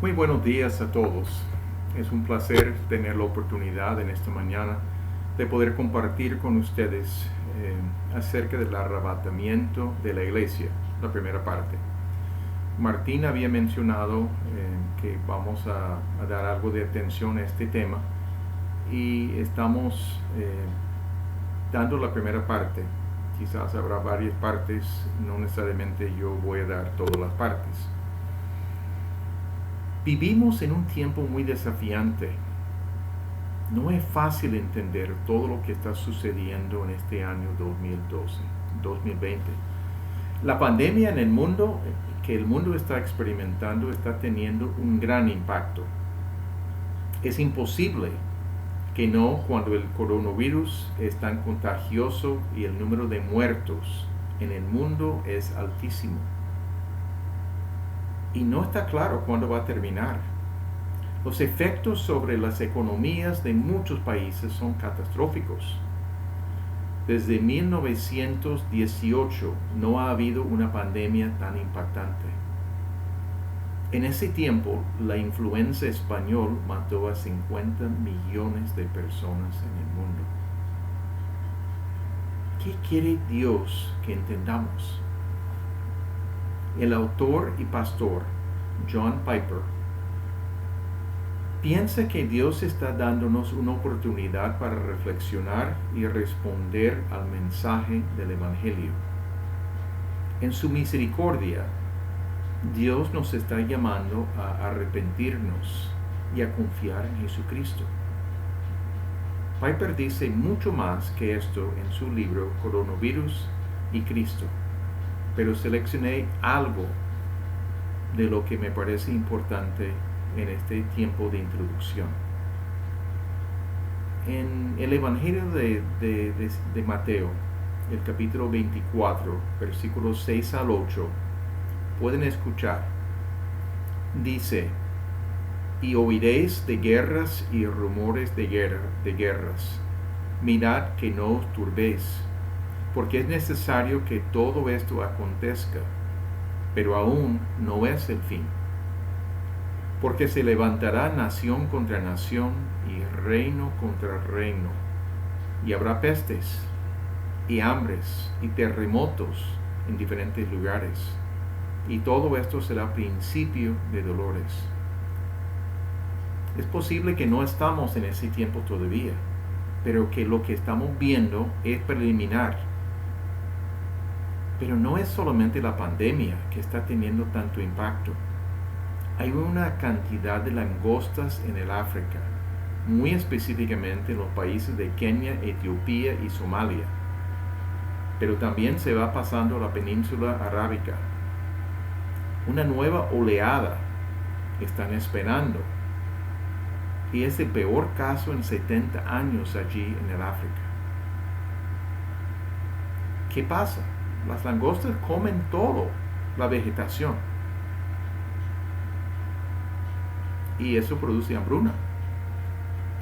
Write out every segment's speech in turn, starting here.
Muy buenos días a todos. Es un placer tener la oportunidad en esta mañana de poder compartir con ustedes acerca del arrebatamiento de la iglesia, la primera parte. Martín había mencionado que vamos a dar algo de atención a este tema y estamos dando la primera parte. Quizás habrá varias partes, no necesariamente yo voy a dar todas las partes. Vivimos en un tiempo muy desafiante. No es fácil entender todo lo que está sucediendo en este año 2020. La pandemia en el mundo, que el mundo está experimentando, está teniendo un gran impacto. Es imposible que no cuando el coronavirus es tan contagioso y el número de muertos en el mundo es altísimo. Y no está claro cuándo va a terminar. Los efectos sobre las economías de muchos países son catastróficos. Desde 1918 no ha habido una pandemia tan impactante. En ese tiempo, la influenza española mató a 50 millones de personas en el mundo. ¿Qué quiere Dios que entendamos? El autor y pastor John Piper piensa que Dios está dándonos una oportunidad para reflexionar y responder al mensaje del Evangelio. En su misericordia, Dios nos está llamando a arrepentirnos y a confiar en Jesucristo. Piper dice mucho más que esto en su libro Coronavirus y Cristo, pero seleccioné algo de lo que me parece importante en este tiempo de introducción. En el Evangelio de Mateo, el capítulo 24, versículos 6 al 8, pueden escuchar. Dice: y oiréis de guerras y rumores de guerras. Mirad que no os turbéis, porque es necesario que todo esto acontezca, pero aún no es el fin. Porque se levantará nación contra nación y reino contra reino, y habrá pestes y hambres y terremotos en diferentes lugares, y todo esto será principio de dolores. Es posible que no estamos en ese tiempo todavía, pero que lo que estamos viendo es preliminar. Pero no es solamente la pandemia que está teniendo tanto impacto. Hay una cantidad de langostas en el África, muy específicamente en los países de Kenia, Etiopía y Somalia. Pero también se va pasando a la península arábica. Una nueva oleada están esperando. Y es el peor caso en 70 años allí en el África. ¿Qué pasa? Las langostas comen todo, la vegetación. Y eso produce hambruna,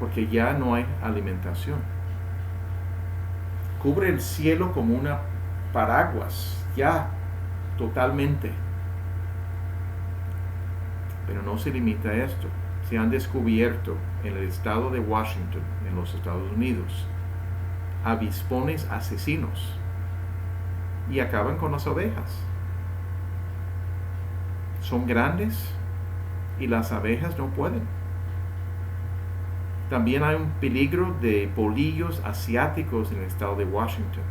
porque ya no hay alimentación. Cubre el cielo como una paraguas, ya totalmente. Pero no se limita a esto. Se han descubierto en el estado de Washington, en los Estados Unidos, avispones asesinos y acaban con las ovejas. Son grandes y las abejas no pueden. También hay un peligro de polillos asiáticos en el estado de Washington.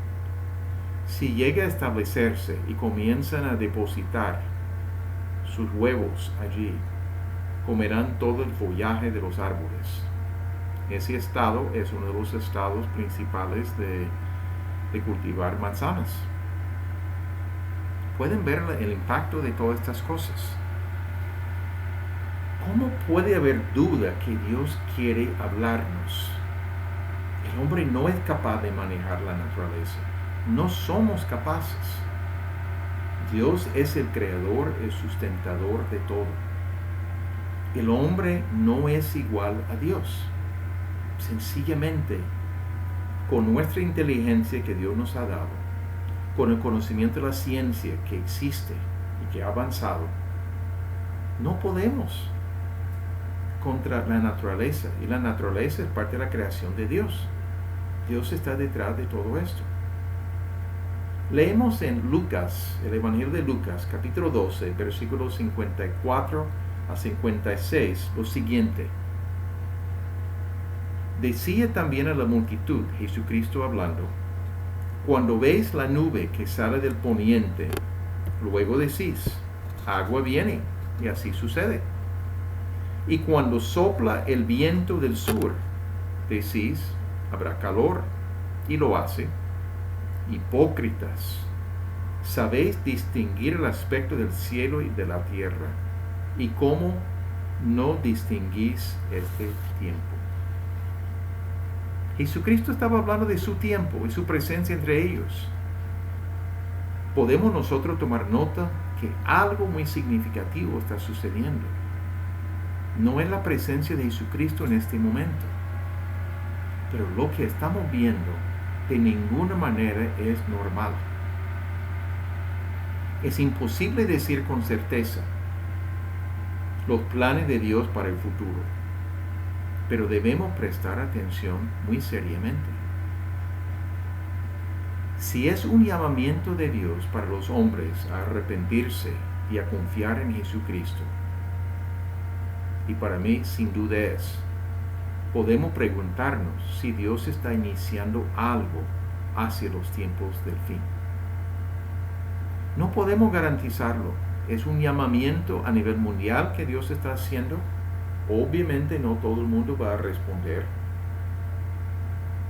Si llega a establecerse y comienzan a depositar sus huevos allí, comerán todo el follaje de los árboles. Ese estado es uno de los estados principales de cultivar manzanas. Pueden ver el impacto de todas estas cosas. ¿Cómo puede haber duda que Dios quiere hablarnos? El hombre no es capaz de manejar la naturaleza. No somos capaces. Dios es el creador, el sustentador de todo. El hombre no es igual a Dios. Sencillamente, con nuestra inteligencia que Dios nos ha dado, con el conocimiento de la ciencia que existe y que ha avanzado, no podemos contra la naturaleza, y la naturaleza es parte de la creación de Dios. Dios está detrás de todo esto. Leemos en Lucas, el Evangelio de Lucas, capítulo 12, versículos 54 a 56, lo siguiente. Decía también a la multitud, Jesucristo hablando, cuando veis la nube que sale del poniente, luego decís, agua viene, y así sucede. Y cuando sopla el viento del sur, decís, habrá calor, y lo hace. Hipócritas, sabéis distinguir el aspecto del cielo y de la tierra, y cómo no distinguís este tiempo. Jesucristo estaba hablando de su tiempo y su presencia entre ellos. Podemos nosotros tomar nota que algo muy significativo está sucediendo. No es la presencia de Jesucristo en este momento, pero lo que estamos viendo de ninguna manera es normal. Es imposible decir con certeza los planes de Dios para el futuro, pero debemos prestar atención muy seriamente. Si es un llamamiento de Dios para los hombres a arrepentirse y a confiar en Jesucristo, y para mí sin duda podemos preguntarnos si Dios está iniciando algo hacia los tiempos del fin. No podemos garantizarlo. ¿Es un llamamiento a nivel mundial que Dios está haciendo? Obviamente no todo el mundo va a responder.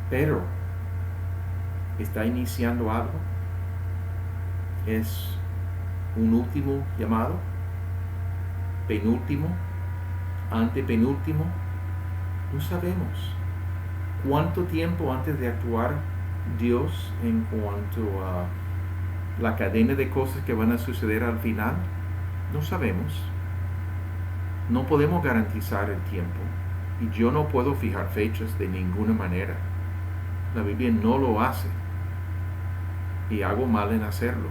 Pero, ¿está iniciando algo? ¿Es un último llamado? ¿Penúltimo? ¿Antepenúltimo? No sabemos. ¿Cuánto tiempo antes de actuar Dios en cuanto a la cadena de cosas que van a suceder al final? No sabemos. No podemos garantizar el tiempo. Y yo no puedo fijar fechas de ninguna manera. La Biblia no lo hace. Y hago mal en hacerlo.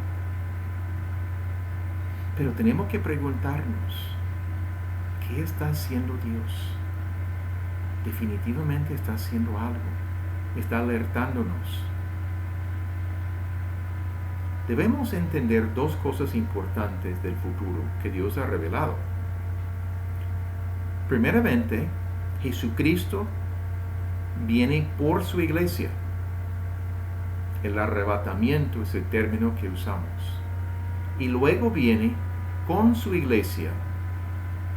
Pero tenemos que preguntarnos, ¿qué está haciendo Dios? Definitivamente está haciendo algo. Está alertándonos. Debemos entender dos cosas importantes del futuro que Dios ha revelado. Primeramente, Jesucristo viene por su iglesia. El arrebatamiento es el término que usamos. Y luego viene con su iglesia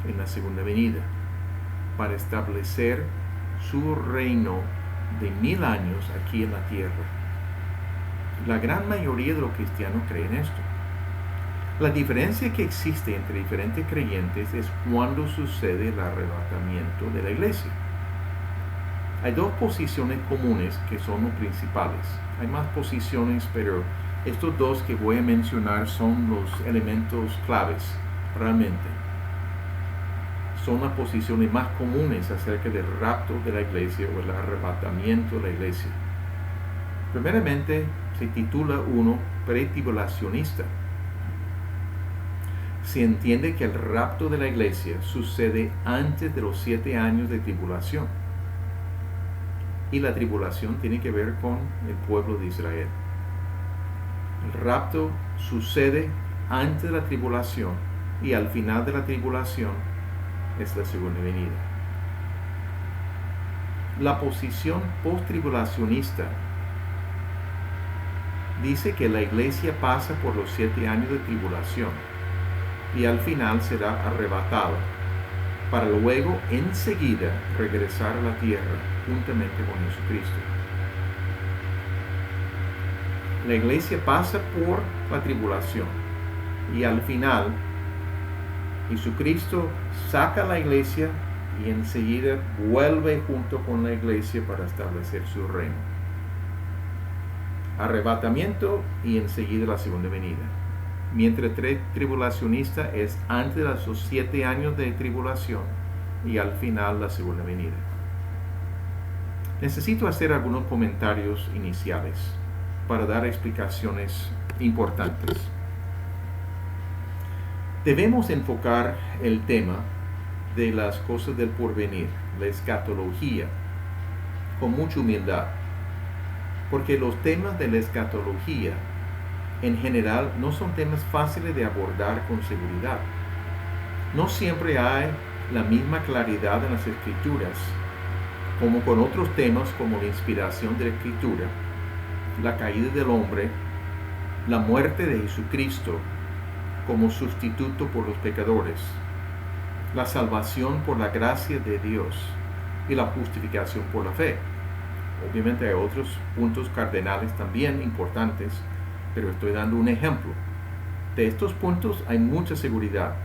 en la segunda venida para establecer su reino de 1000 años aquí en la tierra. La gran mayoría de los cristianos creen esto. La diferencia que existe entre diferentes creyentes es cuando sucede el arrebatamiento de la iglesia. Hay dos posiciones comunes que son los principales. Hay más posiciones, pero estos dos que voy a mencionar son los elementos claves realmente. Son las posiciones más comunes acerca del rapto de la iglesia o el arrebatamiento de la iglesia. Primeramente, se titula uno pretribulacionista. Se entiende que el rapto de la iglesia sucede antes de los 7 años de tribulación. Y la tribulación tiene que ver con el pueblo de Israel. El rapto sucede antes de la tribulación y al final de la tribulación es la segunda venida. La posición post-tribulacionista dice que la iglesia pasa por los 7 años de tribulación y al final será arrebatada para luego enseguida regresar a la tierra juntamente con Jesucristo. La iglesia pasa por la tribulación y al final Jesucristo saca a la iglesia y enseguida vuelve junto con la iglesia para establecer su reino. Arrebatamiento y enseguida la segunda venida. Mientras tribulacionista es antes de los 7 años de tribulación y al final la segunda venida. Necesito hacer algunos comentarios iniciales para dar explicaciones importantes. Debemos enfocar el tema de las cosas del porvenir, la escatología, con mucha humildad. Porque los temas de la escatología en general no son temas fáciles de abordar con seguridad. No siempre hay la misma claridad en las escrituras como con otros temas como la inspiración de la escritura, la caída del hombre, la muerte de Jesucristo como sustituto por los pecadores, la salvación por la gracia de Dios y la justificación por la fe. Obviamente hay otros puntos cardenales también importantes, pero estoy dando un ejemplo. De estos puntos hay mucha seguridad.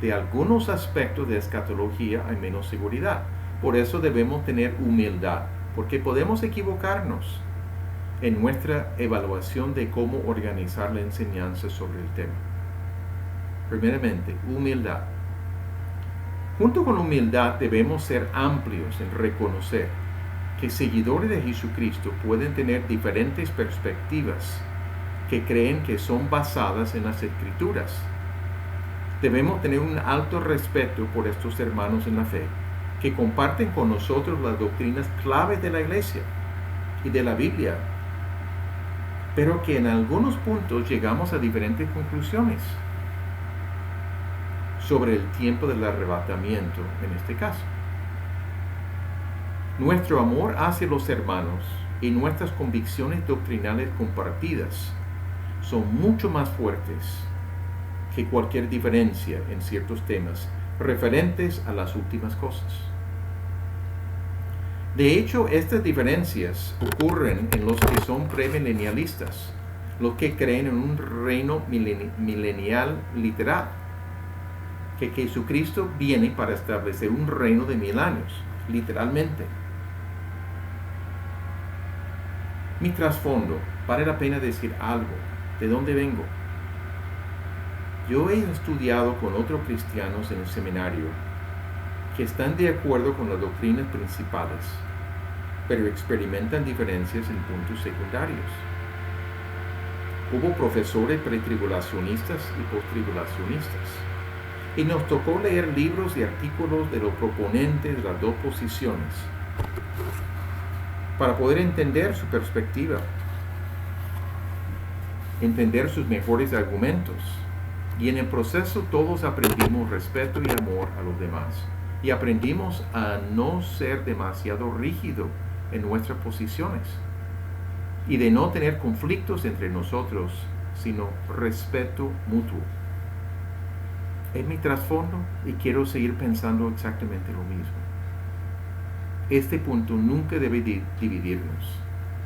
De algunos aspectos de escatología hay menos seguridad. Por eso debemos tener humildad, porque podemos equivocarnos en nuestra evaluación de cómo organizar la enseñanza sobre el tema. Primeramente, humildad. Junto con humildad debemos ser amplios en reconocer que seguidores de Jesucristo pueden tener diferentes perspectivas que creen que son basadas en las Escrituras. Debemos tener un alto respeto por estos hermanos en la fe, que comparten con nosotros las doctrinas claves de la Iglesia y de la Biblia, pero que en algunos puntos llegamos a diferentes conclusiones sobre el tiempo del arrebatamiento en este caso. Nuestro amor hacia los hermanos y nuestras convicciones doctrinales compartidas son mucho más fuertes que cualquier diferencia en ciertos temas referentes a las últimas cosas. De hecho, estas diferencias ocurren en los que son premilenialistas, los que creen en un reino milenial literal, que Jesucristo viene para establecer un reino de 1000 años, literalmente. Mi trasfondo, vale la pena decir algo. ¿De dónde vengo? Yo he estudiado con otros cristianos en el seminario que están de acuerdo con las doctrinas principales, pero experimentan diferencias en puntos secundarios. Hubo profesores pretribulacionistas y posttribulacionistas, y nos tocó leer libros y artículos de los proponentes de las dos posiciones para poder entender su perspectiva, entender sus mejores argumentos, y en el proceso todos aprendimos respeto y amor a los demás, y aprendimos a no ser demasiado rígido en nuestras posiciones, y de no tener conflictos entre nosotros, sino respeto mutuo. Es mi trasfondo y quiero seguir pensando exactamente lo mismo. Este punto nunca debe dividirnos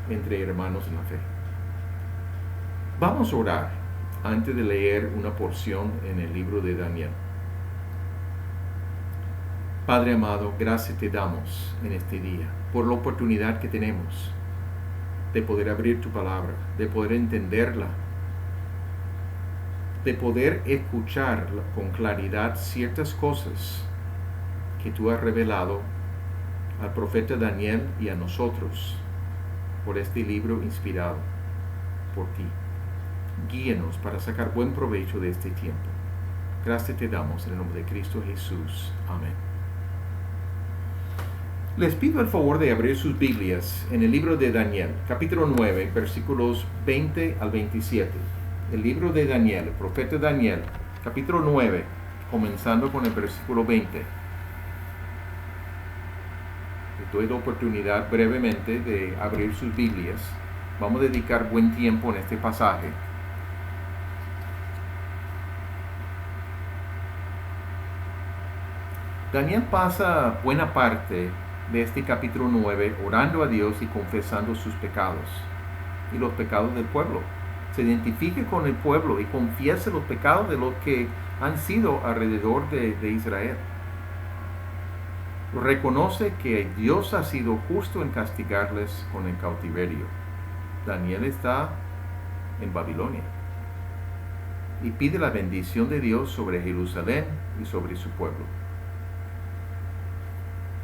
entre hermanos en la fe. Vamos a orar antes de leer una porción en el libro de Daniel. Padre amado, gracias te damos en este día por la oportunidad que tenemos de poder abrir tu palabra, de poder entenderla, de poder escuchar con claridad ciertas cosas que tú has revelado al profeta Daniel y a nosotros por este libro inspirado por ti. Guíenos para sacar buen provecho de este tiempo. Gracias te damos en el nombre de Cristo Jesús. Amén. Les pido el favor de abrir sus Biblias en el libro de Daniel, capítulo 9, versículos 20 al 27. El libro de Daniel, el profeta Daniel, capítulo 9, comenzando con el versículo 20. Les doy la oportunidad brevemente de abrir sus Biblias. Vamos a dedicar buen tiempo en este pasaje. Daniel pasa buena parte de este capítulo 9 orando a Dios y confesando sus pecados y los pecados del pueblo. Se identifica con el pueblo y confiesa los pecados de los que han sido alrededor de Israel. Reconoce que Dios ha sido justo en castigarles con el cautiverio. Daniel está en Babilonia y pide la bendición de Dios sobre Jerusalén y sobre su pueblo.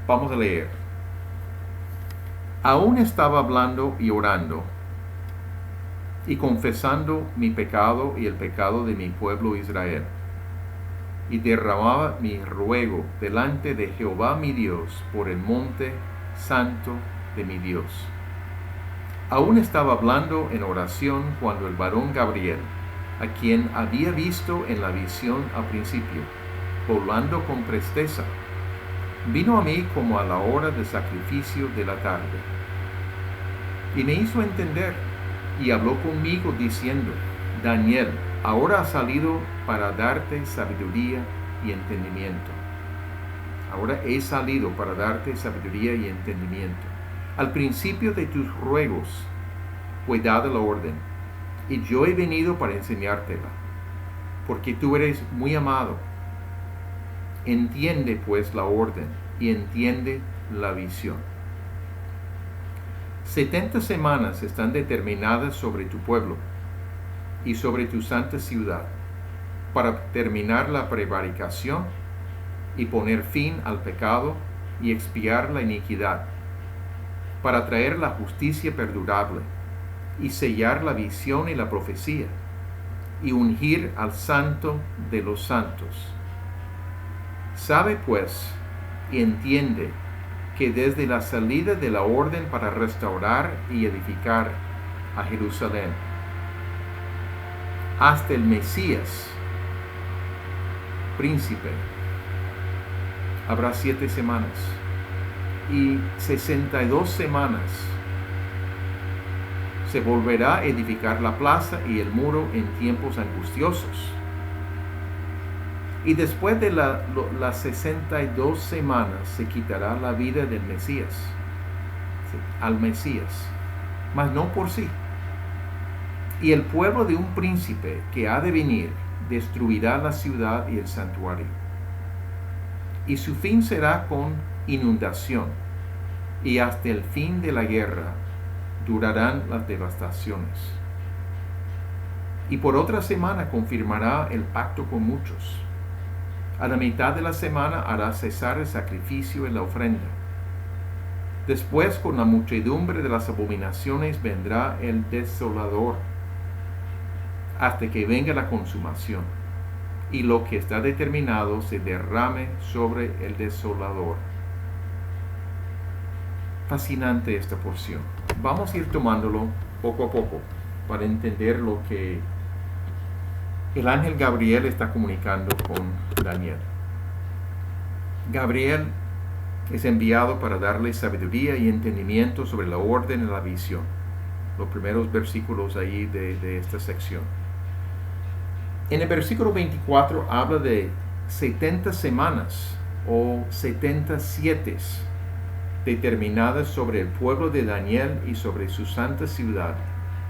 Vamos a leer. Aún estaba hablando y orando y confesando mi pecado y el pecado de mi pueblo Israel. y derramaba mi ruego delante de Jehová mi Dios por el monte santo de mi Dios. Aún estaba hablando en oración cuando el varón Gabriel, a quien había visto en la visión al principio, volando con presteza, vino a mí como a la hora del sacrificio de la tarde. Y me hizo entender, y habló conmigo diciendo: Daniel, ahora ha salido para darte sabiduría y entendimiento. Ahora he salido para darte sabiduría y entendimiento. Al principio de tus ruegos fue dada la orden, y yo he venido para enseñártela, porque tú eres muy amado. Entiende pues la orden y entiende la visión. 70 semanas están determinadas sobre tu pueblo y sobre tu santa ciudad, para terminar la prevaricación y poner fin al pecado y expiar la iniquidad, para traer la justicia perdurable y sellar la visión y la profecía, y ungir al santo de los santos. Sabe pues y entiende que desde la salida de la orden para restaurar y edificar a Jerusalén hasta el Mesías, príncipe, habrá 7 semanas, y 62 semanas se volverá a edificar la plaza y el muro en tiempos angustiosos. Y después de las 62 semanas se quitará la vida del Mesías, ¿sí?, al Mesías, mas no por sí. Y el pueblo de un príncipe que ha de venir destruirá la ciudad y el santuario. Y su fin será con inundación, y hasta el fin de la guerra durarán las devastaciones. Y por otra semana confirmará el pacto con muchos. A la mitad de la semana hará cesar el sacrificio y la ofrenda. Después, con la muchedumbre de las abominaciones, vendrá el desolador, hasta que venga la consumación, y lo que está determinado se derrame sobre el desolador. Fascinante esta porción. Vamos a ir tomándolo poco a poco para entender lo que el ángel Gabriel está comunicando con Daniel. Gabriel es enviado para darle sabiduría y entendimiento sobre la orden y la visión. Los primeros versículos ahí de esta sección. En el versículo 24 habla de 70 semanas o 77 determinadas sobre el pueblo de Daniel y sobre su santa ciudad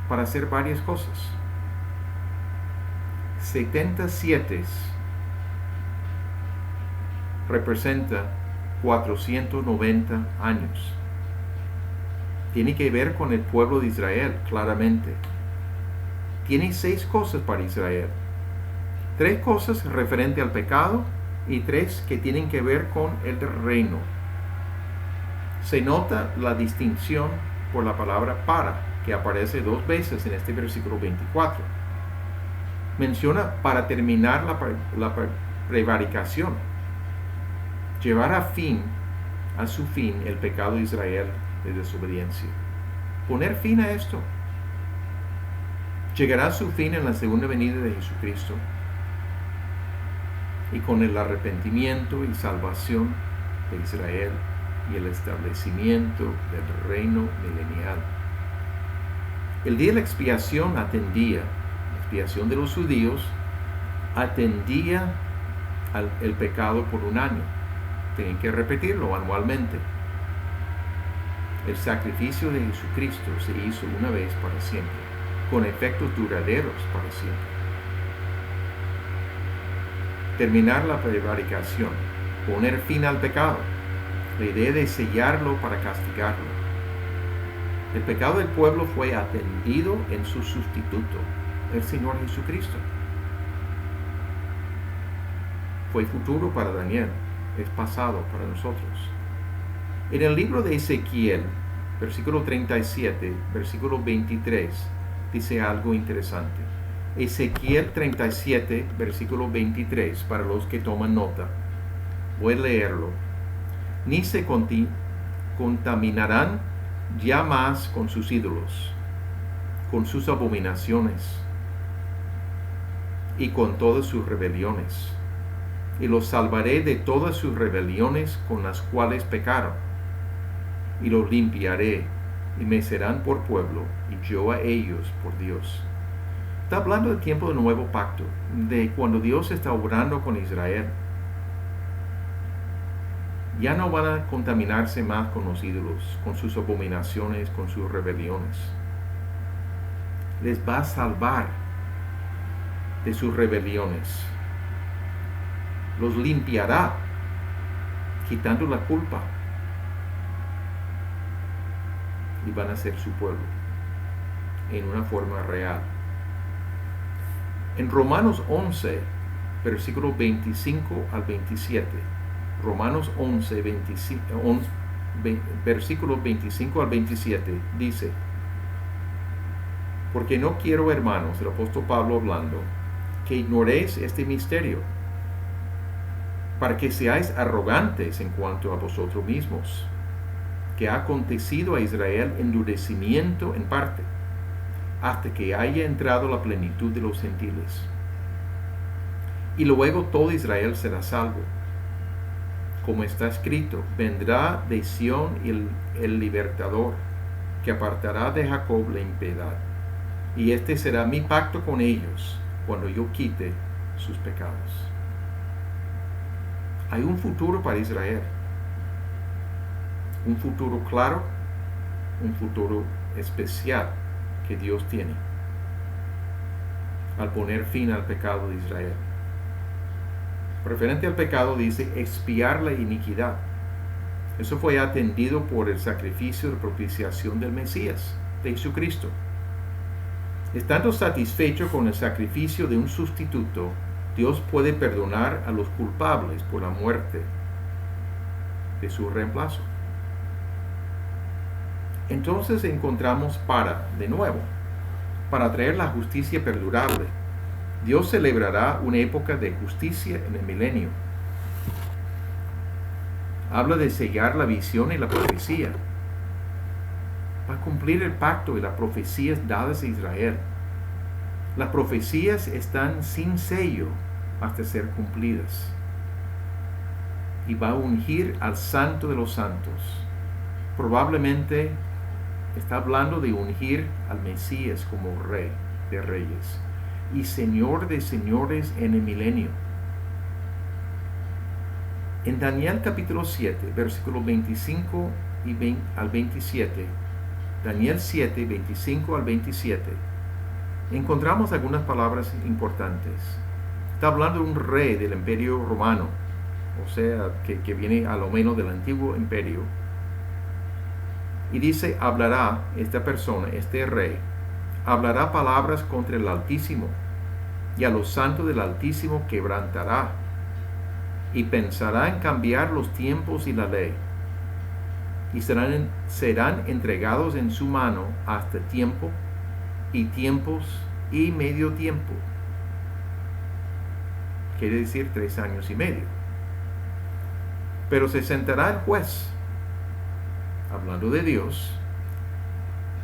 para hacer varias cosas. 77 representa 490 años. Tiene que ver con el pueblo de Israel, claramente. Tiene 6 cosas para Israel. 3 cosas referente al pecado y 3 que tienen que ver con el reino. Se nota la distinción por la palabra para, que aparece 2 veces en este versículo 24. Menciona para terminar la prevaricación, llevar a su fin el pecado de Israel de desobediencia. Poner fin a esto. Llegará a su fin en la segunda venida de Jesucristo y con el arrepentimiento y salvación de Israel y el establecimiento del reino milenial. El día de la expiación atendía, la expiación de los judíos atendía el pecado por 1 año. Tienen que repetirlo anualmente. El sacrificio de Jesucristo se hizo una vez para siempre, con efectos duraderos para siempre. Terminar la prevaricación, poner fin al pecado, la idea de sellarlo para castigarlo. El pecado del pueblo fue atendido en su sustituto, el Señor Jesucristo. Fue futuro para Daniel, es pasado para nosotros. En el libro de Ezequiel, versículo 37, versículo 23, dice algo interesante. Ezequiel 37, versículo 23, para los que toman nota. Voy a leerlo. Ni se contaminarán ya más con sus ídolos, con sus abominaciones y con todas sus rebeliones. Y los salvaré de todas sus rebeliones con las cuales pecaron. Y los limpiaré, y me serán por pueblo, y yo a ellos por Dios. Está hablando del tiempo del nuevo pacto, de cuando Dios está obrando con Israel. Ya no van a contaminarse más con los ídolos, con sus abominaciones, con sus rebeliones. Les va a salvar de sus rebeliones. Los limpiará, quitando la culpa. Y van a ser su pueblo, en una forma real. En Romanos 11, versículo 25 al 27. Romanos 11, versículo 25 al 27, dice: porque no quiero, hermanos, el apóstol Pablo hablando, que ignoréis este misterio, para que seáis arrogantes en cuanto a vosotros mismos, que ha acontecido a Israel endurecimiento en parte, hasta que haya entrado la plenitud de los gentiles. Y luego todo Israel será salvo. Como está escrito, vendrá de Sión el libertador, que apartará de Jacob la impiedad. Y este será mi pacto con ellos, cuando yo quite sus pecados. Hay un futuro para Israel. Un futuro claro, un futuro especial que Dios tiene al poner fin al pecado de Israel. Referente al pecado dice expiar la iniquidad. Eso fue atendido por el sacrificio de propiciación del Mesías, de Jesucristo. Estando satisfecho con el sacrificio de un sustituto, Dios puede perdonar a los culpables por la muerte de su reemplazo. Entonces encontramos de nuevo, para traer la justicia perdurable. Dios celebrará una época de justicia en el milenio. Habla de sellar la visión y la profecía. Va a cumplir el pacto y las profecías dadas a Israel. Las profecías están sin sello hasta ser cumplidas. Y va a ungir al Santo de los Santos. Probablemente está hablando de ungir al Mesías como Rey de Reyes y Señor de Señores en el milenio. En Daniel capítulo 7, versículos 25 al 27, Daniel 7, 25 al 27, encontramos algunas palabras importantes. Está hablando de un rey del imperio romano, o sea, que viene a lo menos del antiguo imperio. Y dice, hablará esta persona, este rey, hablará palabras contra el Altísimo, y a los santos del Altísimo quebrantará, y pensará en cambiar los tiempos y la ley, y serán entregados en su mano hasta tiempo, y tiempos, y medio tiempo. Quiere decir 3 años y medio. Pero se sentará el juez, hablando de Dios,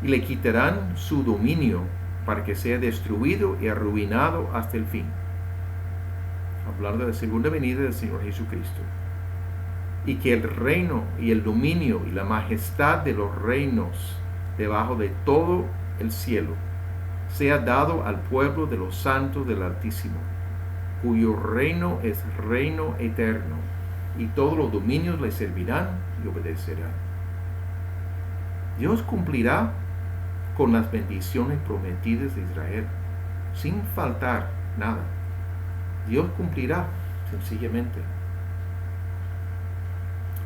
y le quitarán su dominio para que sea destruido y arruinado hasta el fin. Hablando de la segunda venida del Señor Jesucristo. Y que el reino y el dominio y la majestad de los reinos debajo de todo el cielo sea dado al pueblo de los santos del Altísimo, cuyo reino es reino eterno, y todos los dominios le servirán y obedecerán. Dios cumplirá con las bendiciones prometidas de Israel, sin faltar nada. Dios cumplirá, sencillamente.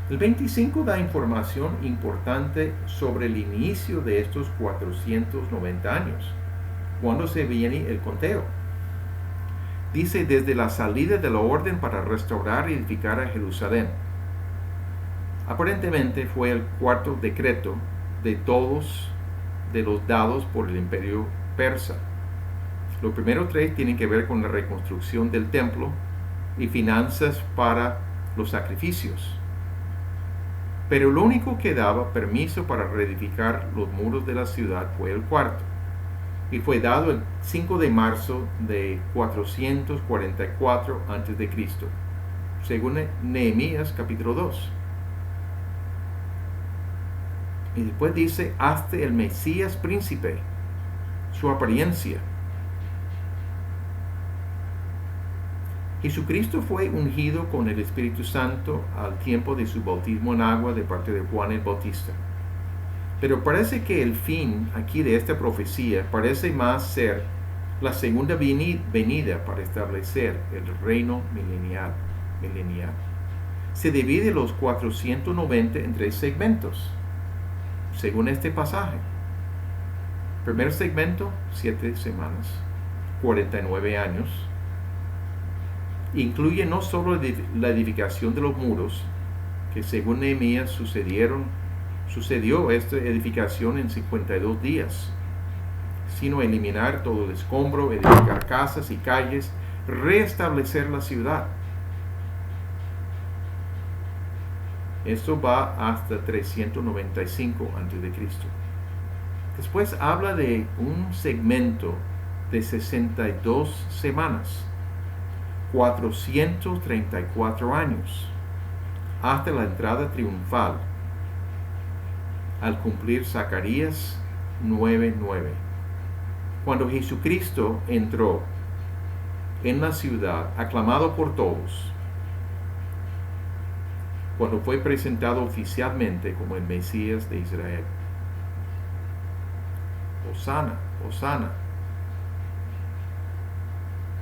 El 25 da información importante sobre el inicio de estos 490 años, cuando se viene el conteo. Dice, desde la salida de la orden para restaurar y edificar a Jerusalén. Aparentemente fue el cuarto decreto de todos de los dados por el imperio persa. Los primeros 3 tienen que ver con la reconstrucción del templo y finanzas para los sacrificios. Pero lo único que daba permiso para reedificar los muros de la ciudad fue el cuarto. Y fue dado el 5 de marzo de 444 a.C., según Nehemías capítulo 2. Y después dice, hasta el Mesías príncipe, su apariencia. Jesucristo fue ungido con el Espíritu Santo al tiempo de su bautismo en agua de parte de Juan el Bautista. Pero parece que el fin aquí de esta profecía parece más ser la segunda venida para establecer el reino milenial. Se divide los 490 en 3 segmentos, según este pasaje. Primer segmento, 7 semanas, 49 años. Incluye no solo la edificación de los muros, que según Nehemías sucedió esta edificación en 52 días, sino eliminar todo el escombro, edificar casas y calles, restablecer la ciudad. Esto va hasta 395 a.C. Después habla de un segmento de 62 semanas, 434 años, hasta la entrada triunfal, al cumplir Zacarías 9:9. Cuando Jesucristo entró en la ciudad, aclamado por todos, cuando fue presentado oficialmente como el Mesías de Israel. Hosana, Hosana.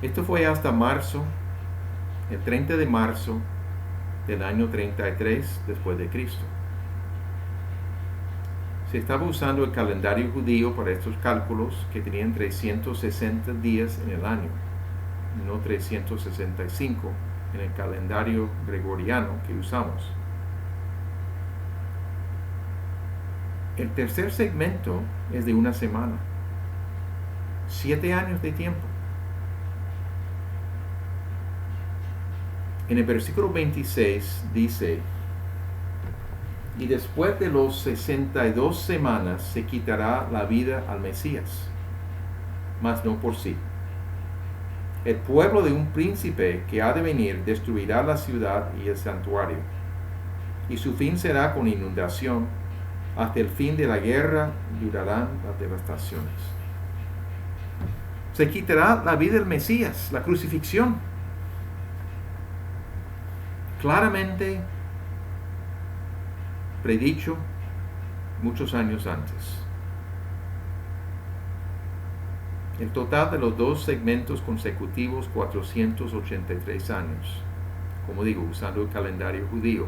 Esto fue hasta marzo, el 30 de marzo del año 33 después de Cristo. Se estaba usando el calendario judío para estos cálculos que tenían 360 días en el año, no 365 en el calendario gregoriano que usamos. El tercer segmento es de una semana, 7 años de tiempo. En el versículo 26 dice, y después de los 62 semanas se quitará la vida al Mesías, mas no por sí. El pueblo de un príncipe que ha de venir destruirá la ciudad y el santuario, y su fin será con inundación. Hasta el fin de la guerra durarán las devastaciones. Se quitará la vida del Mesías, la crucifixión. Claramente predicho muchos años antes. El total de los 2 segmentos consecutivos, 483 años, como digo, usando el calendario judío.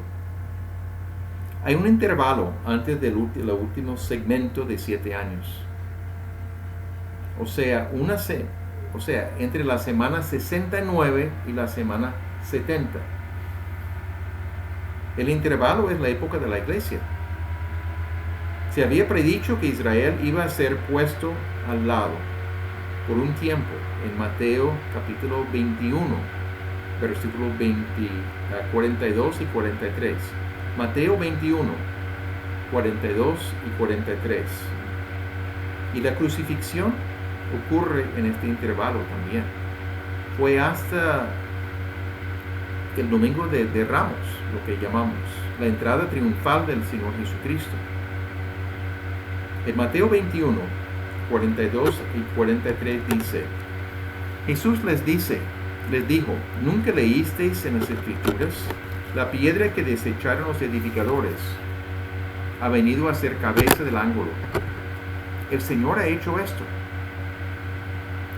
Hay un intervalo antes del último segmento de 7 años. O sea, entre la semana 69 y la semana 70. El intervalo es la época de la iglesia. Se había predicho que Israel iba a ser puesto al lado por un tiempo en Mateo capítulo 21, versículos 42 y 43. Mateo 21, 42 y 43. Y la crucifixión ocurre en este intervalo también. Fue hasta el domingo de Ramos, lo que llamamos la entrada triunfal del Señor Jesucristo. En Mateo 21, 42 y 43 dice, Jesús les dijo, ¿nunca leísteis en las Escrituras? La piedra que desecharon los edificadores ha venido a ser cabeza del ángulo. El Señor ha hecho esto,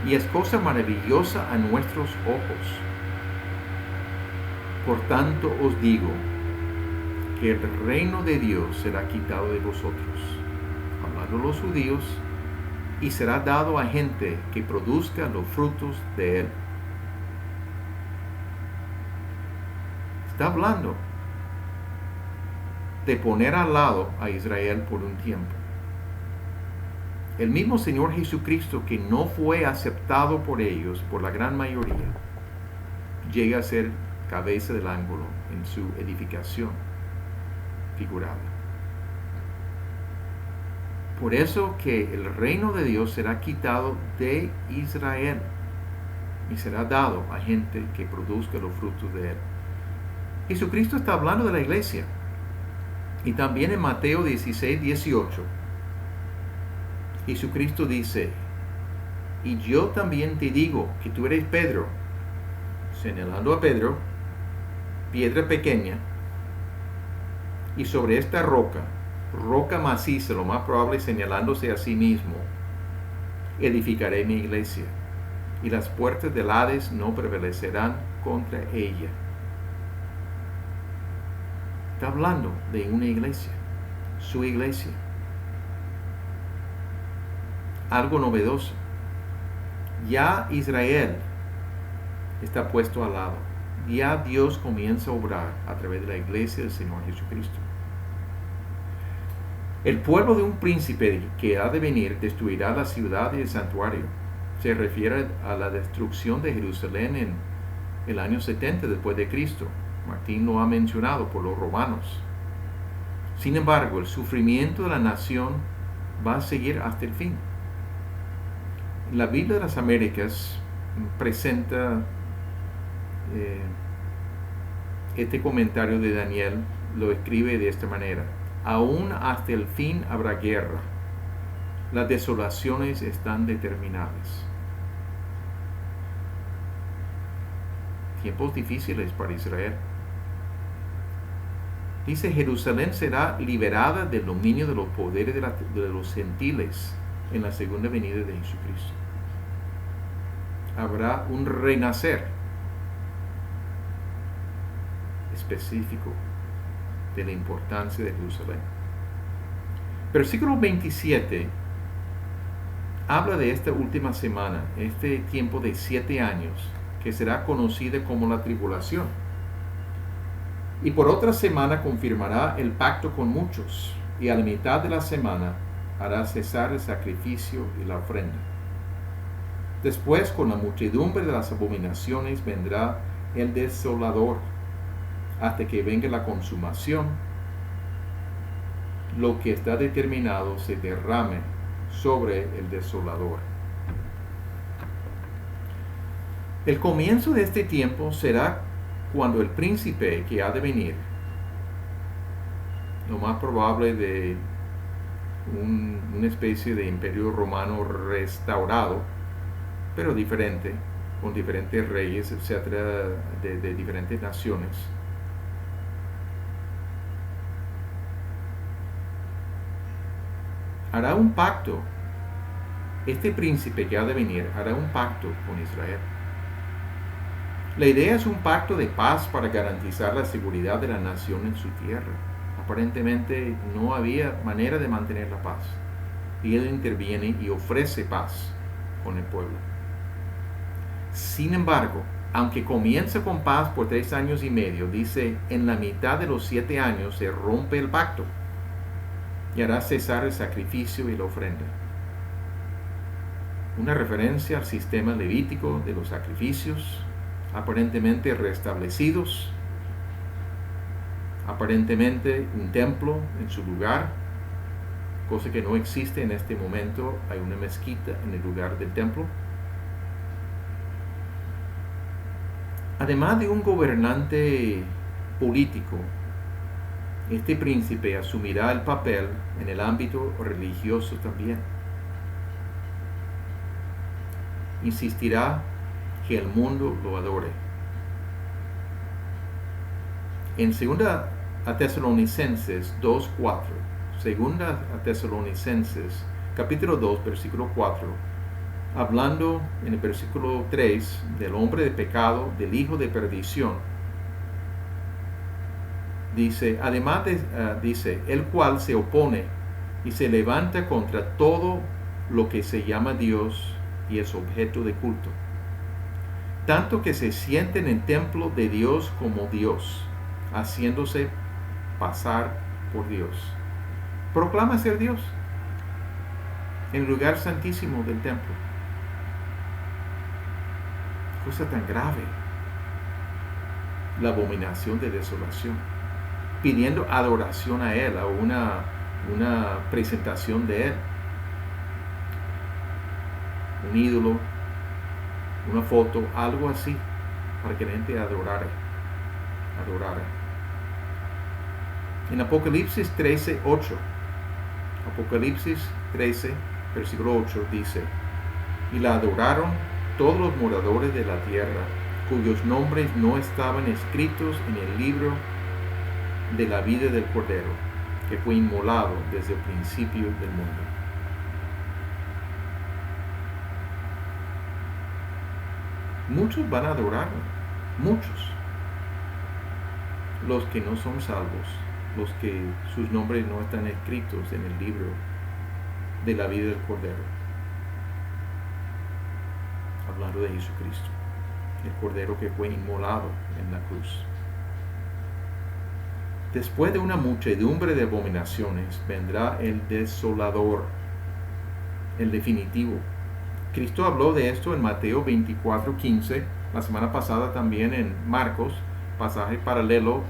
y es cosa maravillosa a nuestros ojos. Por tanto os digo que el reino de Dios será quitado de vosotros, hablando los judíos, y será dado a gente que produzca los frutos de él. Está hablando de poner al lado a Israel por un tiempo. el mismo Señor Jesucristo, que no fue aceptado por ellos, por la gran mayoría, llega a ser cabeza del ángulo en su edificación figurada. Por eso que el reino de Dios será quitado de Israel y será dado a gente que produzca los frutos de él. Jesucristo está hablando de la iglesia. Y también en Mateo 16, 18, Jesucristo dice: y yo también te digo que tú eres Pedro, señalando a Pedro, piedra pequeña, y sobre esta roca, roca maciza, lo más probable señalándose a sí mismo, edificaré mi iglesia, y las puertas del Hades no prevalecerán contra ella. Está hablando de una iglesia, su iglesia. Algo novedoso. Ya Israel está puesto al lado. Ya Dios comienza a obrar a través de la iglesia del Señor Jesucristo. El pueblo de un príncipe que ha de venir destruirá la ciudad y el santuario. Se refiere a la destrucción de Jerusalén en el año 70 después de Cristo. Martín lo ha mencionado por los romanos. Sin embargo, el sufrimiento de la nación va a seguir hasta el fin. La Biblia de las Américas presenta este comentario de Daniel, lo escribe de esta manera: aún hasta el fin habrá guerra. Las desolaciones están determinadas. Tiempos difíciles para Israel. Dice: Jerusalén será liberada del dominio de los poderes de los gentiles en la segunda venida de Jesucristo. Habrá un renacer específico de la importancia de Jerusalén. Versículo 27 habla de esta última semana, este tiempo de 7 años, que será conocida como la tribulación. Y por otra semana confirmará el pacto con muchos, y a la mitad de la semana hará cesar el sacrificio y la ofrenda. Después, con la muchedumbre de las abominaciones, vendrá el desolador, hasta que venga la consumación. Lo que está determinado se derrame sobre el desolador. El comienzo de este tiempo será cuando el príncipe que ha de venir, lo más probable de una especie de imperio romano restaurado, pero diferente, con diferentes reyes, etcétera, de diferentes naciones, hará un pacto. Este príncipe que ha de venir hará un pacto con Israel. La idea es un pacto de paz para garantizar la seguridad de la nación en su tierra. Aparentemente no había manera de mantener la paz, y él interviene y ofrece paz con el pueblo. Sin embargo, aunque comienza con paz por 3 años y medio, dice: en la mitad de los 7 años se rompe el pacto y hará cesar el sacrificio y la ofrenda. Una referencia al sistema levítico de los sacrificios, aparentemente restablecidos, aparentemente un templo en su lugar, cosa que no existe en este momento. Hay una mezquita en el lugar del templo. Además de un gobernante político, este príncipe asumirá el papel en el ámbito religioso también. Insistirá que el mundo lo adore. En 2 Tesalonicenses 2:4, 2 Tesalonicenses capítulo 2 versículo 4, hablando en el versículo 3 del hombre de pecado, del hijo de perdición, dice: además dice, el cual se opone y se levanta contra todo lo que se llama Dios y es objeto de culto, tanto que se siente en el templo de Dios como Dios, haciéndose pasar por Dios. Proclama ser Dios. en el lugar santísimo del templo. Cosa tan grave. La abominación de desolación. Pidiendo adoración a Él, a una presentación de Él. Un ídolo, una foto, algo así, para que la gente adorara. En Apocalipsis 13, 8. Apocalipsis 13, versículo 8 dice: y la adoraron todos los moradores de la tierra, cuyos nombres no estaban escritos en el libro de la vida del Cordero, que fue inmolado desde el principio del mundo. Muchos van a adorarlo, muchos. Los que no son salvos, los que sus nombres no están escritos en el libro de la vida del Cordero. Hablando de Jesucristo, el Cordero que fue inmolado en la cruz. Después de una muchedumbre de abominaciones vendrá el desolador, el definitivo. Cristo habló de esto en Mateo 24:15, la semana pasada también en Marcos, pasaje paralelo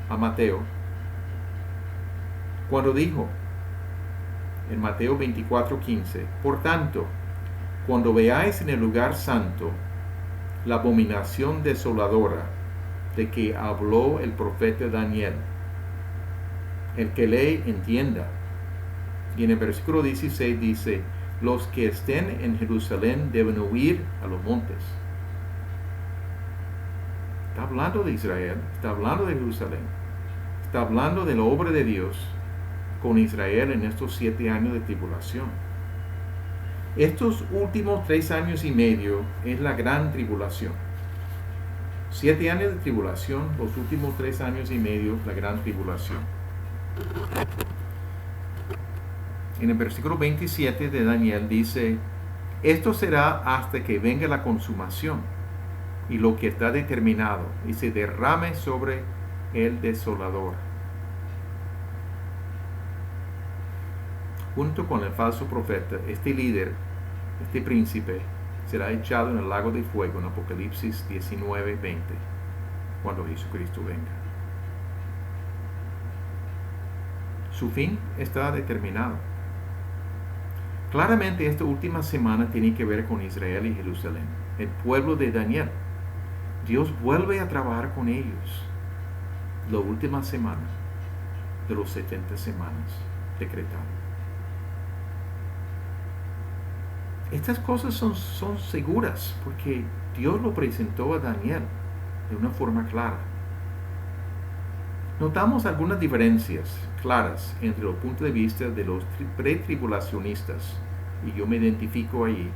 a Mateo, cuando dijo en Mateo 24:15: por tanto, cuando veáis en el lugar santo la abominación desoladora de que habló el profeta Daniel, el que lee entienda. Y en el versículo 16 dice: los que estén en Jerusalén deben huir a los montes. Está hablando de Israel, está hablando de Jerusalén, está hablando de la obra de Dios con Israel en estos 7 años de tribulación. Estos últimos 3 años y medio es la gran tribulación. 7 años de tribulación, los últimos 3 años y medio, la gran tribulación. En el versículo 27 de Daniel dice: esto será hasta que venga la consumación y lo que está determinado y se derrame sobre el desolador. Junto con el falso profeta, este líder, este príncipe, será echado en el lago de fuego en Apocalipsis 19:20, cuando Jesucristo venga. Su fin está determinado. Claramente esta última semana tiene que ver con Israel y Jerusalén, el pueblo de Daniel. Dios vuelve a trabajar con ellos la última semana de los 70 semanas decretadas. Estas cosas son seguras porque Dios lo presentó a Daniel de una forma clara. Notamos algunas diferencias claras entre los puntos de vista de los pretribulacionistas, y yo me identifico allí,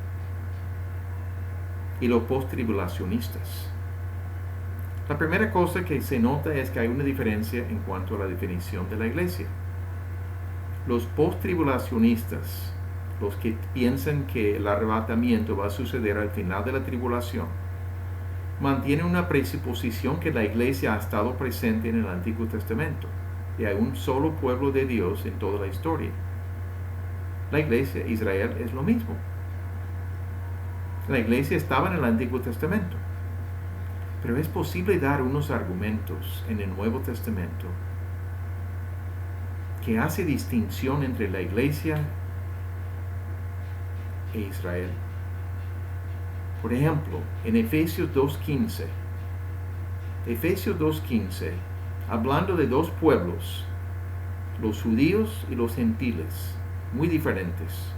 y los posttribulacionistas. La primera cosa que se nota es que hay una diferencia en cuanto a la definición de la iglesia. Los posttribulacionistas, los que piensan que el arrebatamiento va a suceder al final de la tribulación, mantienen una presuposición que la iglesia ha estado presente en el Antiguo Testamento y hay un solo pueblo de Dios en toda la historia. La iglesia, Israel, es lo mismo. La iglesia estaba en el Antiguo Testamento, pero es posible dar unos argumentos en el Nuevo Testamento que hace distinción entre la iglesia e Israel. Por ejemplo, en Efesios 2:15, hablando de dos pueblos, los judíos y los gentiles, muy diferentes.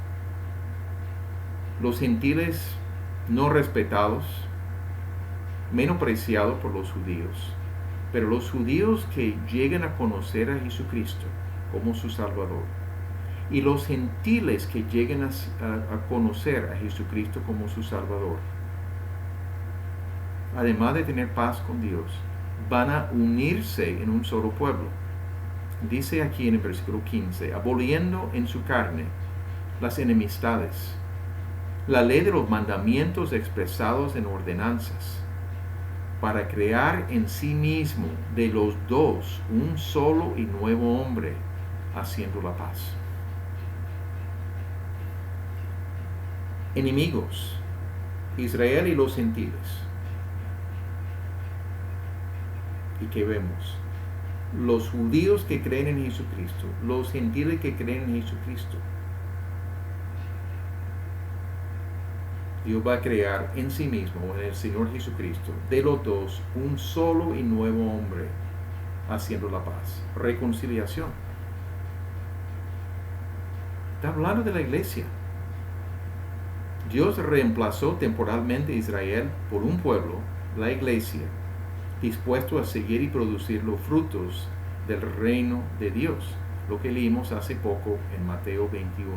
Los gentiles no respetados, menospreciados por los judíos, pero los judíos que llegan a conocer a Jesucristo como su Salvador, y los gentiles que lleguen a conocer a Jesucristo como su Salvador, además de tener paz con Dios, van a unirse en un solo pueblo. Dice aquí en el versículo 15, aboliendo en su carne las enemistades, la ley de los mandamientos expresados en ordenanzas, para crear en sí mismo de los dos un solo y nuevo hombre, haciendo la paz. enemigos, Israel y los gentiles. ¿Y qué vemos? Los judíos que creen en Jesucristo, los gentiles que creen en Jesucristo. Dios va a crear en sí mismo, en el Señor Jesucristo, de los dos, un solo y nuevo hombre, haciendo la paz. Reconciliación. Está hablando de la iglesia. Dios reemplazó temporalmente a Israel por un pueblo, la iglesia, dispuesto a seguir y producir los frutos del reino de Dios. Lo que leímos hace poco en Mateo 21,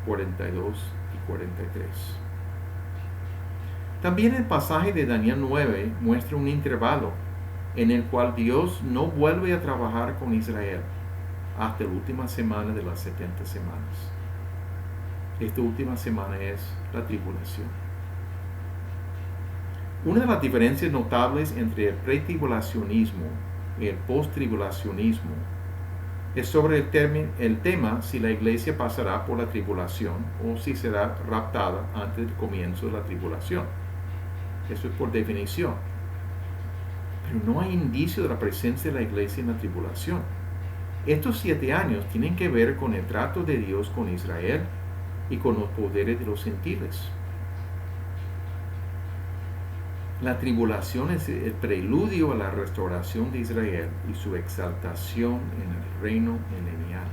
42 y 43. También el pasaje de Daniel 9 muestra un intervalo en el cual Dios no vuelve a trabajar con Israel hasta la última semana de las 70 semanas. Esta última semana es la tribulación. Una de las diferencias notables entre el pretribulacionismo y el posttribulacionismo es sobre el tema si la iglesia pasará por la tribulación o si será raptada antes del comienzo de la tribulación. Eso es por definición. Pero no hay indicio de la presencia de la iglesia en la tribulación. Estos 7 años tienen que ver con el trato de Dios con Israel y con los poderes de los gentiles. La tribulación es el preludio a la restauración de Israel y su exaltación en el reino milenial.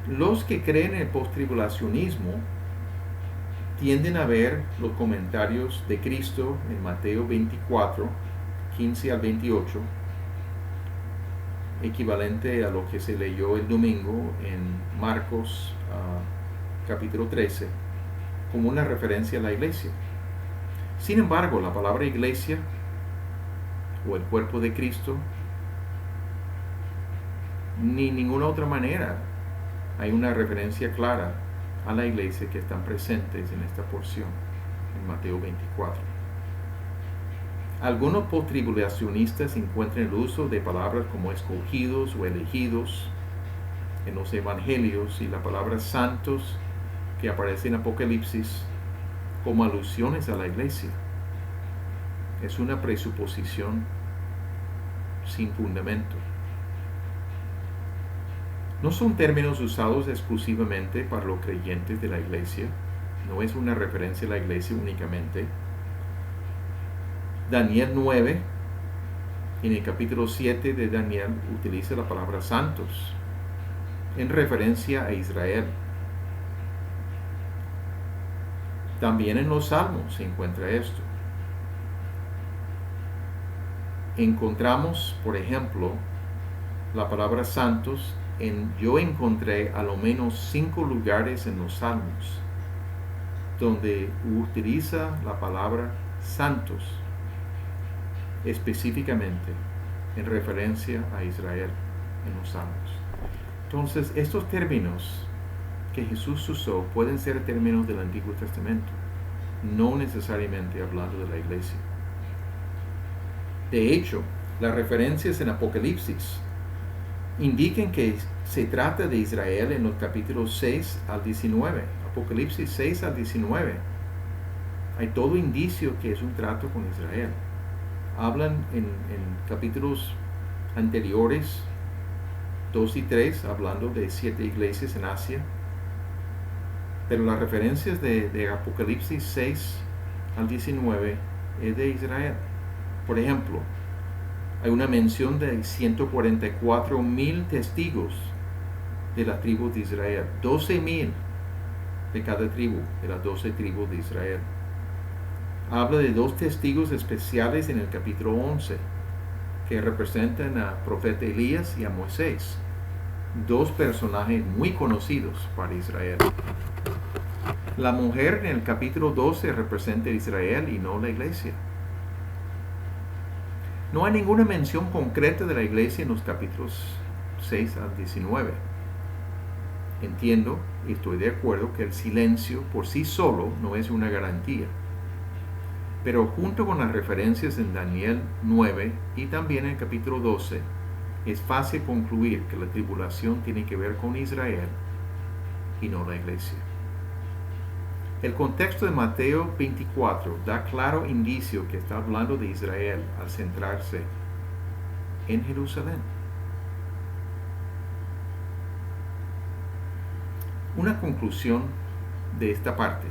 Los que creen en el posttribulacionismo tienden a ver los comentarios de Cristo en Mateo 24, 15 al 28, equivalente a lo que se leyó el domingo en Marcos capítulo 13, como una referencia a la iglesia. Sin embargo, la palabra iglesia o el cuerpo de Cristo, ni ninguna otra manera hay una referencia clara a la iglesia que están presentes en esta porción, en Mateo 24. Algunos posttribulacionistas encuentran el uso de palabras como escogidos o elegidos en los evangelios y la palabra santos que aparece en Apocalipsis como alusiones a la iglesia. Es una presuposición sin fundamento. No son términos usados exclusivamente para los creyentes de la iglesia, no es una referencia a la iglesia únicamente. Daniel 9, en el capítulo 7 de Daniel, utiliza la palabra santos en referencia a Israel. También en los Salmos se encuentra esto. Encontramos, por ejemplo, la palabra santos yo encontré a lo menos 5 lugares en los Salmos donde utiliza la palabra santos específicamente en referencia a Israel en los Salmos. Entonces, estos términos que Jesús usó pueden ser términos del Antiguo Testamento, no necesariamente hablando de la iglesia. De hecho, las referencias en Apocalipsis indican que se trata de Israel en los capítulos 6 al 19. Apocalipsis 6 al 19. Hay todo indicio que es un trato con Israel. Hablan en capítulos anteriores, 2 y 3, hablando de 7 iglesias en Asia. Pero las referencias de Apocalipsis 6 al 19 es de Israel. Por ejemplo, hay una mención de 144,000 testigos de las tribus de Israel, 12,000 de cada tribu, de las 12 tribus de Israel. Habla de 2 testigos especiales en el capítulo 11, que representan a profeta Elías y a Moisés, 2 personajes muy conocidos para Israel. La mujer en el capítulo 12 representa a Israel y no la iglesia. No hay ninguna mención concreta de la iglesia en los capítulos 6 al 19. Entiendo y estoy de acuerdo que el silencio por sí solo no es una garantía. Pero junto con las referencias en Daniel 9 y también en el capítulo 12, es fácil concluir que la tribulación tiene que ver con Israel y no la iglesia. El contexto de Mateo 24 da claro indicio que está hablando de Israel al centrarse en Jerusalén. Una conclusión de esta parte,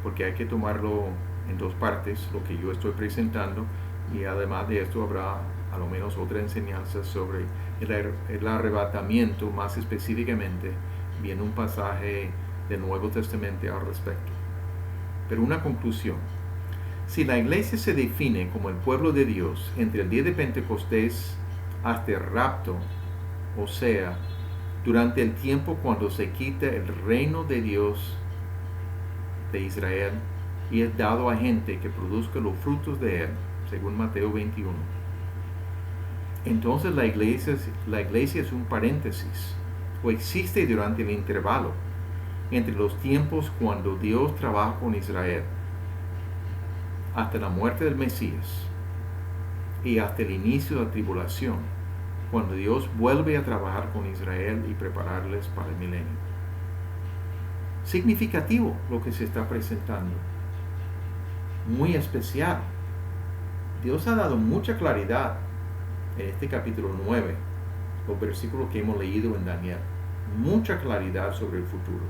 porque hay que tomarlo en dos partes, lo que yo estoy presentando, y además de esto habrá a lo menos otra enseñanza sobre el arrebatamiento, más específicamente, viendo un pasaje del Nuevo Testamento al respecto. Pero una conclusión: si la iglesia se define como el pueblo de Dios entre el día de Pentecostés hasta el rapto, o sea, durante el tiempo cuando se quita el reino de Dios de Israel y es dado a gente que produzca los frutos de él, según Mateo 21, entonces la iglesia es un paréntesis, o existe durante el intervalo entre los tiempos cuando Dios trabaja con Israel hasta la muerte del Mesías y hasta el inicio de la tribulación, cuando Dios vuelve a trabajar con Israel y prepararles para el milenio. Significativo lo que se está presentando, muy especial. Dios ha dado mucha claridad en este capítulo 9, los versículos que hemos leído en Daniel, mucha claridad sobre el futuro.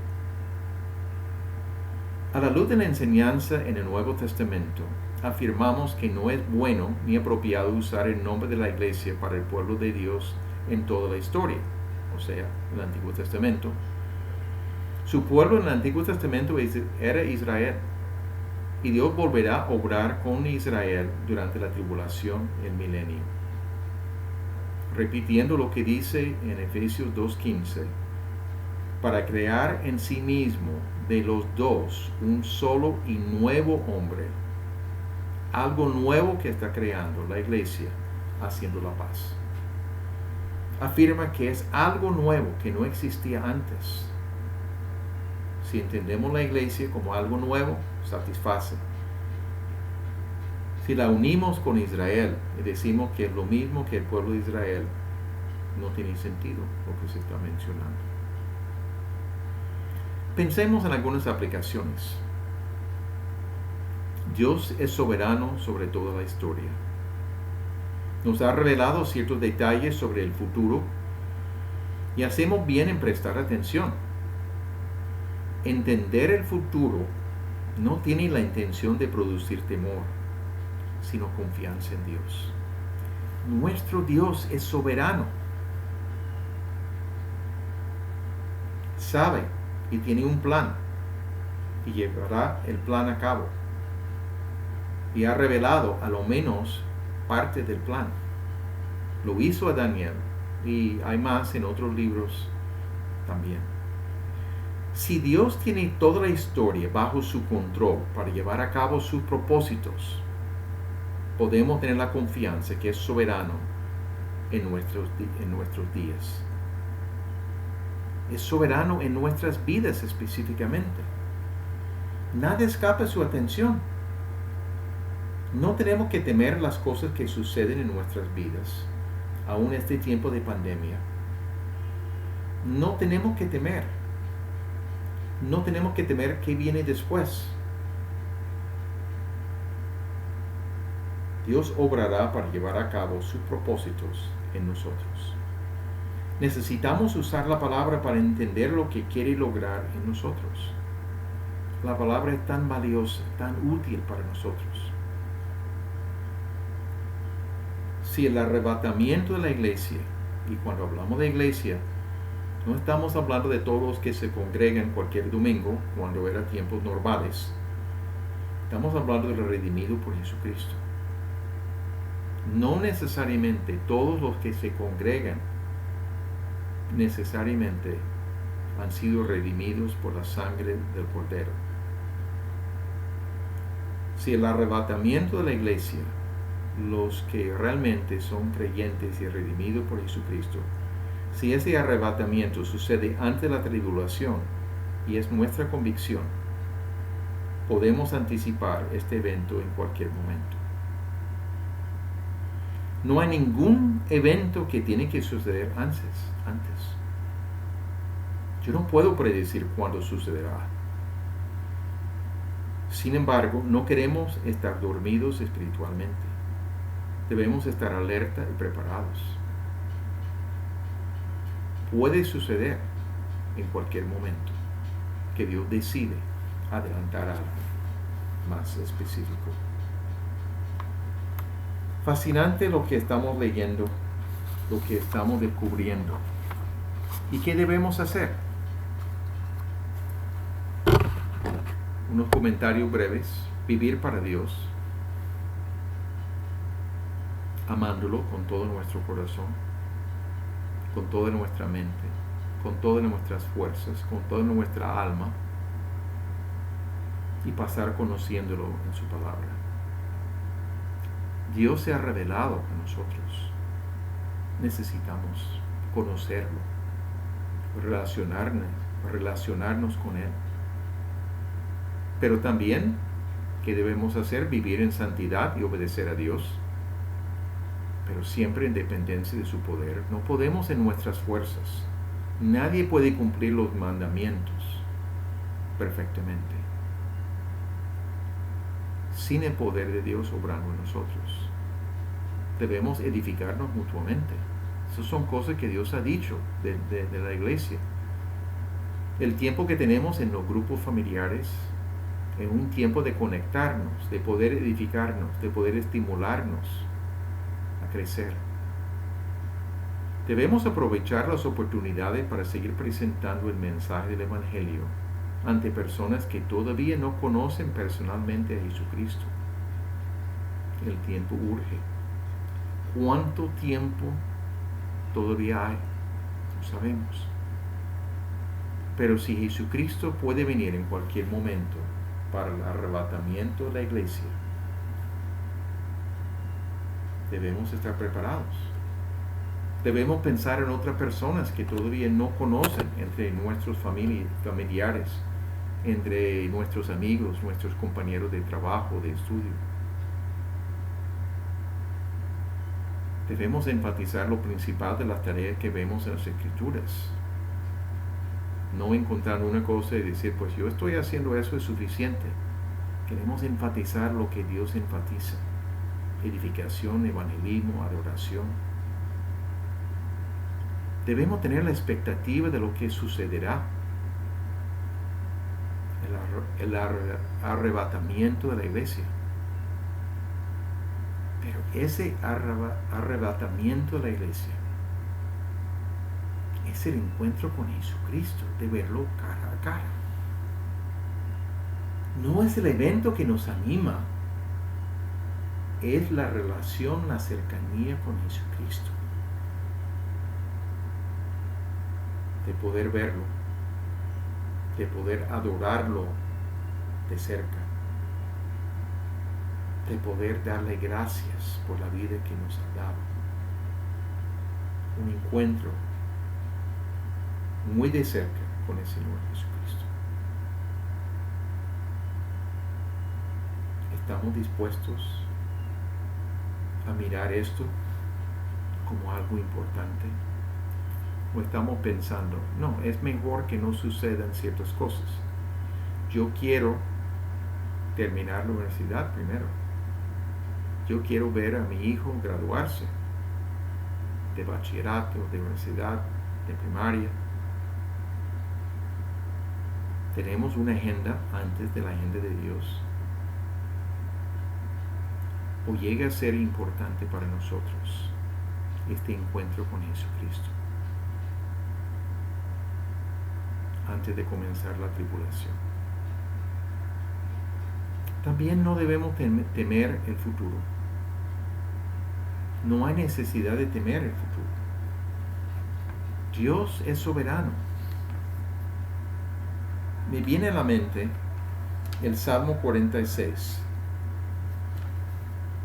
A la luz de la enseñanza en el Nuevo Testamento, afirmamos que no es bueno ni apropiado usar el nombre de la iglesia para el pueblo de Dios en toda la historia, o sea, el Antiguo Testamento. Su pueblo en el Antiguo Testamento era Israel, y Dios volverá a obrar con Israel durante la tribulación y el milenio. Repitiendo lo que dice en Efesios 2:15, para crear en sí mismo de los dos un solo y nuevo hombre, algo nuevo que está creando la iglesia, haciendo la paz. Afirma que es algo nuevo que no existía antes. Si entendemos la iglesia como algo nuevo, satisface. Si la unimos con Israel y decimos que es lo mismo que el pueblo de Israel, no tiene sentido lo que se está mencionando. Pensemos en algunas aplicaciones. Dios es soberano sobre toda la historia. Nos ha revelado ciertos detalles sobre el futuro y hacemos bien en prestar atención. Entender el futuro no tiene la intención de producir temor, sino confianza en Dios. Nuestro Dios es soberano. Sabe y tiene un plan y llevará el plan a cabo. Y ha revelado a lo menos parte del plan. Lo hizo a Daniel y hay más en otros libros también. Si Dios tiene toda la historia bajo su control para llevar a cabo sus propósitos, podemos tener la confianza que es soberano en nuestros días. Es soberano en nuestras vidas específicamente. Nada escapa a su atención. No tenemos que temer las cosas que suceden en nuestras vidas, aún en este tiempo de pandemia. No tenemos que temer. No tenemos que temer qué viene después. Dios obrará para llevar a cabo sus propósitos en nosotros. Necesitamos usar la palabra para entender lo que quiere lograr en nosotros. La palabra es tan valiosa, tan útil para nosotros. Si el arrebatamiento de la iglesia, y cuando hablamos de iglesia, no estamos hablando de todos los que se congregan cualquier domingo, cuando eran tiempos normales. Estamos hablando del redimido por Jesucristo. No necesariamente todos los que se congregan necesariamente han sido redimidos por la sangre del Cordero. Si el arrebatamiento de la iglesia, los que realmente son creyentes y redimidos por Jesucristo, si ese arrebatamiento sucede antes de la tribulación y es nuestra convicción, podemos anticipar este evento en cualquier momento. No hay ningún evento que tiene que suceder antes. Yo no puedo predecir cuándo sucederá. Sin embargo, no queremos estar dormidos espiritualmente. Debemos estar alerta y preparados. Puede suceder en cualquier momento que Dios decide adelantar algo más específico. Fascinante lo que estamos leyendo, lo que estamos descubriendo. ¿Y qué debemos hacer? Unos comentarios breves. Vivir para Dios, amándolo con todo nuestro corazón, con toda nuestra mente, con todas nuestras fuerzas, con toda nuestra alma, y pasar conociéndolo en su palabra. Dios se ha revelado a nosotros. Necesitamos conocerlo, relacionarnos con Él. Pero también, ¿qué debemos hacer? Vivir en santidad y obedecer a Dios, pero siempre en dependencia de su poder. No podemos en nuestras fuerzas. Nadie puede cumplir los mandamientos perfectamente sin el poder de Dios obrando en nosotros. Debemos edificarnos mutuamente. Esas son cosas que Dios ha dicho de la iglesia. El tiempo que tenemos en los grupos familiares es un tiempo de conectarnos, de poder edificarnos, de poder estimularnos a crecer. Debemos aprovechar las oportunidades para seguir presentando el mensaje del Evangelio ante personas que todavía no conocen personalmente a Jesucristo. El tiempo urge. ¿Cuánto tiempo todavía hay? No sabemos. Pero si Jesucristo puede venir en cualquier momento para el arrebatamiento de la iglesia, debemos estar preparados. Debemos pensar en otras personas que todavía no conocen, entre nuestros familiares, entre nuestros amigos, nuestros compañeros de trabajo, de estudio. Debemos enfatizar lo principal de las tareas que vemos en las Escrituras. No encontrar una cosa y decir, pues yo estoy haciendo eso, es suficiente. Queremos enfatizar lo que Dios enfatiza: edificación, evangelismo, adoración. Debemos tener la expectativa de lo que sucederá. El arrebatamiento de la iglesia. Pero ese arrebatamiento de la iglesia es el encuentro con Jesucristo, de verlo cara a cara. No es el evento que nos anima, es la relación, la cercanía con Jesucristo. De poder verlo, de poder adorarlo de cerca, de poder darle gracias por la vida que nos ha dado. Un encuentro muy de cerca con el Señor Jesucristo. ¿Estamos dispuestos a mirar esto como algo importante? ¿O estamos pensando, no, es mejor que no sucedan ciertas cosas? Yo quiero terminar la universidad primero. Yo quiero ver a mi hijo graduarse de bachillerato, de universidad, de primaria. Tenemos una agenda antes de la agenda de Dios. ¿O llega a ser importante para nosotros este encuentro con Jesucristo antes de comenzar la tribulación? También no debemos temer el futuro. No hay necesidad de temer el futuro. Dios es soberano. Me viene a la mente el Salmo 46.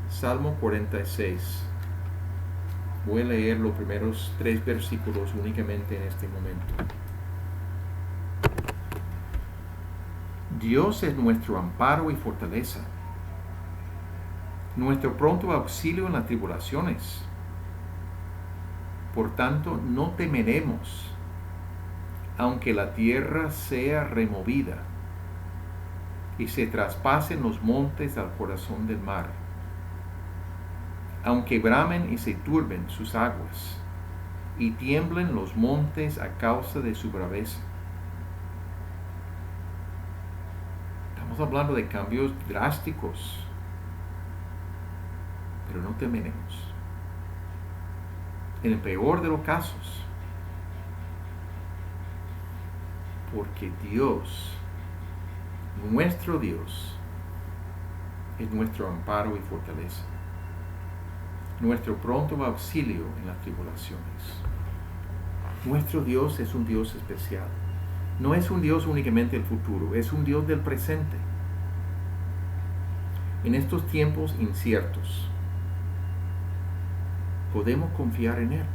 Salmo 46. Voy a leer los primeros 3 versículos únicamente en este momento. Dios es nuestro amparo y fortaleza, nuestro pronto auxilio en las tribulaciones. Por tanto, no temeremos, aunque la tierra sea removida y se traspasen los montes al corazón del mar, aunque bramen y se turben sus aguas, y tiemblen los montes a causa de su braveza. Estamos hablando de cambios drásticos, pero no temeremos. En el peor de los casos, porque Dios, nuestro Dios, es nuestro amparo y fortaleza, nuestro pronto auxilio en las tribulaciones. Nuestro Dios es un Dios especial. No es un Dios únicamente del futuro, es un Dios del presente. En estos tiempos inciertos, podemos confiar en Él.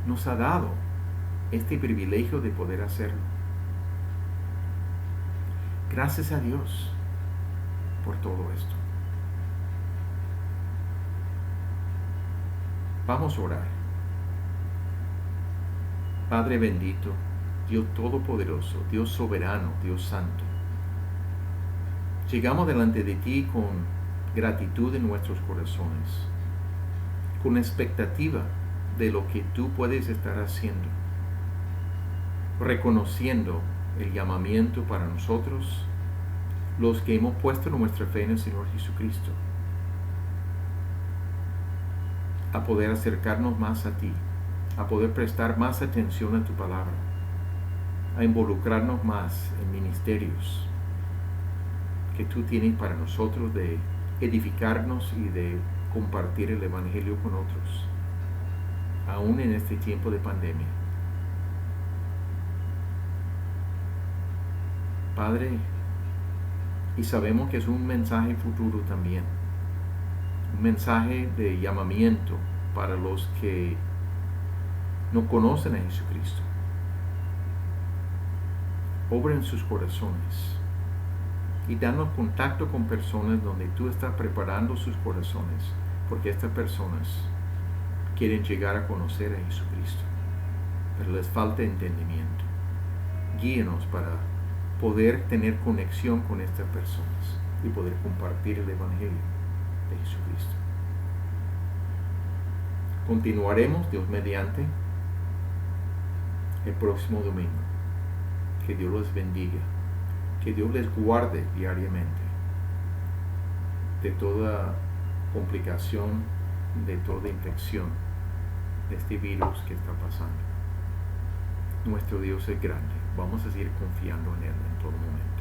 Nos ha dado este privilegio de poder hacerlo. Gracias a Dios por todo esto. Vamos a orar. Padre bendito, Dios todopoderoso, Dios soberano, Dios santo, llegamos delante de ti con gratitud en nuestros corazones, con expectativa de lo que tú puedes estar haciendo, reconociendo el llamamiento para nosotros, los que hemos puesto nuestra fe en el Señor Jesucristo, a poder acercarnos más a ti, a poder prestar más atención a tu palabra, a involucrarnos más en ministerios que tú tienes para nosotros de edificarnos y de compartir el Evangelio con otros, aún en este tiempo de pandemia. Padre, y sabemos que es un mensaje futuro también, un mensaje de llamamiento para los que no conocen a Jesucristo. Obra en sus corazones y danos contacto con personas donde tú estás preparando sus corazones, porque estas personas quieren llegar a conocer a Jesucristo, pero les falta entendimiento. Guíenos para poder tener conexión con estas personas y poder compartir el Evangelio de Jesucristo. Continuaremos, Dios mediante, el próximo domingo. Que Dios los bendiga, que Dios les guarde diariamente de toda complicación, de toda infección de este virus que está pasando. Nuestro Dios es grande, vamos a seguir confiando en Él en todo momento.